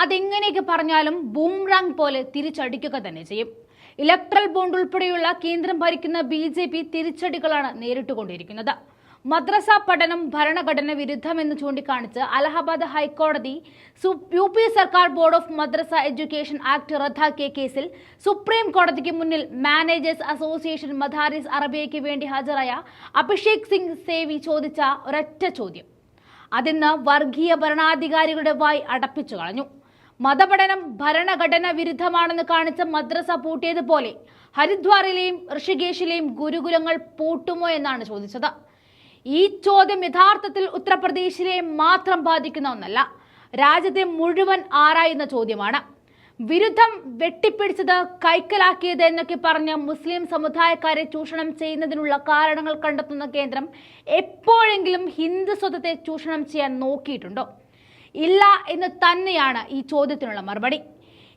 അതെങ്ങനെയൊക്കെ പറഞ്ഞാലും ബൂംറാങ് പോലെ തിരിച്ചടിക്കുക തന്നെ ചെയ്യും. ഇലക്ട്രൽ ബോണ്ട് ഉൾപ്പെടെയുള്ള കേന്ദ്രം ഭരിക്കുന്ന BJP തിരിച്ചടികളാണ് നേരിട്ടുകൊണ്ടിരിക്കുന്നത്. മദ്രസ പഠനം ഭരണഘടന വിരുദ്ധമെന്ന് ചൂണ്ടിക്കാണിച്ച് അലഹബാദ് ഹൈക്കോടതി UP സർക്കാർ board of madrasa education act റദ്ദാക്കിയ കേസിൽ സുപ്രീം കോടതിക്ക് മുന്നിൽ മാനേജേഴ്സ് അസോസിയേഷൻ മദാരിസ് അറബിയയ്ക്ക് വേണ്ടി ഹാജരായ അഭിഷേക് സിംഗ് സേവി ചോദിച്ച ഒരൊറ്റ ചോദ്യം അതിന്ന് വർഗീയ ഭരണാധികാരികളുടെ വായ് അടപ്പിച്ചു കളഞ്ഞു. മതപഠനം ഭരണഘടന വിരുദ്ധമാണെന്ന് കാണിച്ച മദ്രസ പൂട്ടിയതുപോലെ ഹരിദ്വാറിലെയും ഋഷികേശിലെയും ഗുരുകുലങ്ങൾ പൂട്ടുമോ എന്നാണ് ചോദിച്ചത്. ഈ ചോദ്യം യഥാർത്ഥത്തിൽ ഉത്തർപ്രദേശിലെ മാത്രം ബാധിക്കുന്ന ഒന്നല്ല, രാജ്യത്തെ മുഴുവൻ ആരായുന്ന ചോദ്യമാണ്. വിരുദ്ധം വെട്ടിപ്പിടിച്ചത് കൈക്കലാക്കിയത് എന്നൊക്കെ പറഞ്ഞ് മുസ്ലിം സമുദായക്കാരെ ചൂഷണം ചെയ്യുന്നതിനുള്ള കാരണങ്ങൾ കണ്ടെത്തുന്ന കേന്ദ്രം എപ്പോഴെങ്കിലും ഹിന്ദു സ്വത്വത്തെ ചൂഷണം ചെയ്യാൻ നോക്കിയിട്ടുണ്ടോ? ഇല്ല എന്ന് തന്നെയാണ് ഈ ചോദ്യത്തിനുള്ള മറുപടി.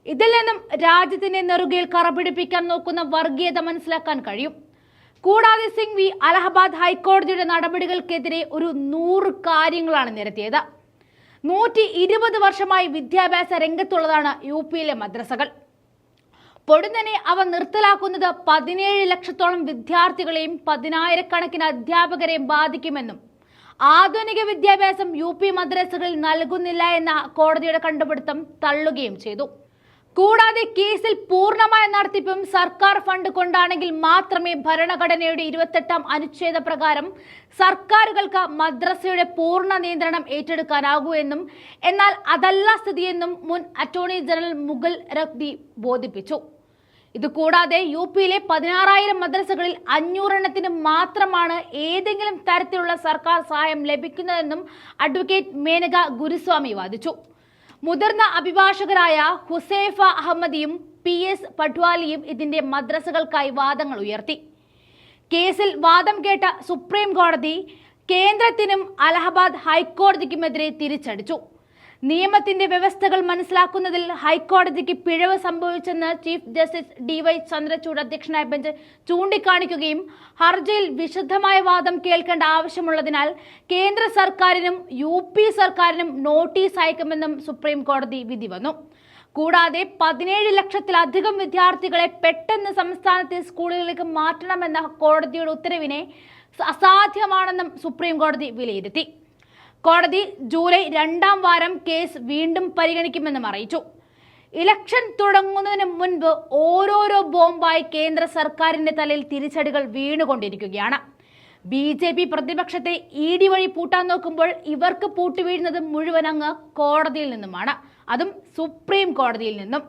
ഇതിൽ നിന്നും രാജ്യത്തിന്റെ നെറുകയിൽ കറപിടിപ്പിക്കാൻ നോക്കുന്ന വർഗീയത മനസ്സിലാക്കാൻ കഴിയും. കൂടാതെ സിംഗ്വി അലഹബാദ് ഹൈക്കോടതിയുടെ നടപടികൾക്കെതിരെ ഒരു 100 കാര്യങ്ങളാണ് നിരത്തിയത്. 120 വർഷമായി വിദ്യാഭ്യാസ രംഗത്തുള്ളതാണ് UPയിലെ മദ്രസകൾ. പൊടുന്നനെ അവ നിർത്തലാക്കുന്നത് 17 ലക്ഷത്തോളം വിദ്യാർത്ഥികളെയും 10,000-കണക്കിന് അധ്യാപകരെയും ബാധിക്കുമെന്നും ആധുനിക വിദ്യാഭ്യാസം UP മദ്രസകളിൽ നൽകുന്നില്ല എന്ന കോടതിയുടെ കണ്ടുപിടുത്തം തള്ളുകയും ചെയ്തു. കൂടാതെ കേസിൽ പൂർണ്ണമായ നടത്തിപ്പും സർക്കാർ ഫണ്ട് കൊണ്ടാണെങ്കിൽ മാത്രമേ ഭരണഘടനയുടെ 28ാം അനുച്ഛേദ പ്രകാരം സർക്കാരുകൾക്ക് മദ്രസയുടെ പൂർണ്ണ നിയന്ത്രണം ഏറ്റെടുക്കാനാകൂ എന്നും, എന്നാൽ അതല്ല സ്ഥിതിയെന്നും മുൻ അറ്റോർണി ജനറൽ മുഗൾ റഖ്ബി ബോധിപ്പിച്ചു. ഇതുകൂടാതെ UPയിലെ 16,000 മദ്രസകളിൽ 500 മാത്രമാണ് ഏതെങ്കിലും തരത്തിലുള്ള സർക്കാർ സഹായം ലഭിക്കുന്നതെന്നും അഡ്വക്കേറ്റ് മേനക ഗുരുസ്വാമി വാദിച്ചു. മുതിർന്ന അഭിഭാഷകരായ ഹുസൈഫ അഹമ്മദിയും PS പട്വാലിയും ഇതിന്റെ മദ്രസകൾക്കായി വാദങ്ങൾ ഉയർത്തി. കേസിൽ വാദം കേട്ട സുപ്രീം കോടതി കേന്ദ്രത്തിനും അലഹബാദ് ഹൈക്കോടതിക്കുമെതിരെ തിരിച്ചടിച്ചു. നിയമത്തിന്റെ വ്യവസ്ഥകൾ മനസ്സിലാക്കുന്നതിൽ ഹൈക്കോടതിക്ക് പിഴവ് സംഭവിച്ചെന്ന് ചീഫ് ജസ്റ്റിസ് DY ചന്ദ്രചൂഡ് അധ്യക്ഷനായ ബെഞ്ച് ചൂണ്ടിക്കാണിക്കുകയും ഹർജിയിൽ വിശദമായ വാദം കേൾക്കേണ്ട ആവശ്യമുള്ളതിനാൽ കേന്ദ്ര സർക്കാരിനും UP സർക്കാരിനും നോട്ടീസ് അയക്കുമെന്നും സുപ്രീം കോടതി വിധി വന്നു. കൂടാതെ 17 ലക്ഷത്തിലധികം വിദ്യാർത്ഥികളെ പെട്ടെന്ന് സംസ്ഥാനത്തെ സ്കൂളുകളിലേക്ക് മാറ്റണമെന്ന കോടതിയുടെ ഉത്തരവിനെ അസാധ്യമാണെന്നും സുപ്രീം കോടതി വിലയിരുത്തി. കോടതി ജൂലൈ 2ാം വാരം കേസ് വീണ്ടും പരിഗണിക്കുമെന്നും അറിയിച്ചു. ഇലക്ഷൻ തുടങ്ങുന്നതിന് മുൻപ് ഓരോരോ ബോംബായി കേന്ദ്ര സർക്കാരിന്റെ തലയിൽ തിരിച്ചടികൾ വീണുകൊണ്ടിരിക്കുകയാണ്. BJP പ്രതിപക്ഷത്തെ ED വഴി പൂട്ടാൻ നോക്കുമ്പോൾ ഇവർക്ക് പൂട്ടുവീഴുന്നത് മുഴുവൻ അങ്ങ് കോടതിയിൽ നിന്നുമാണ്, അതും സുപ്രീം കോടതിയിൽ നിന്നും.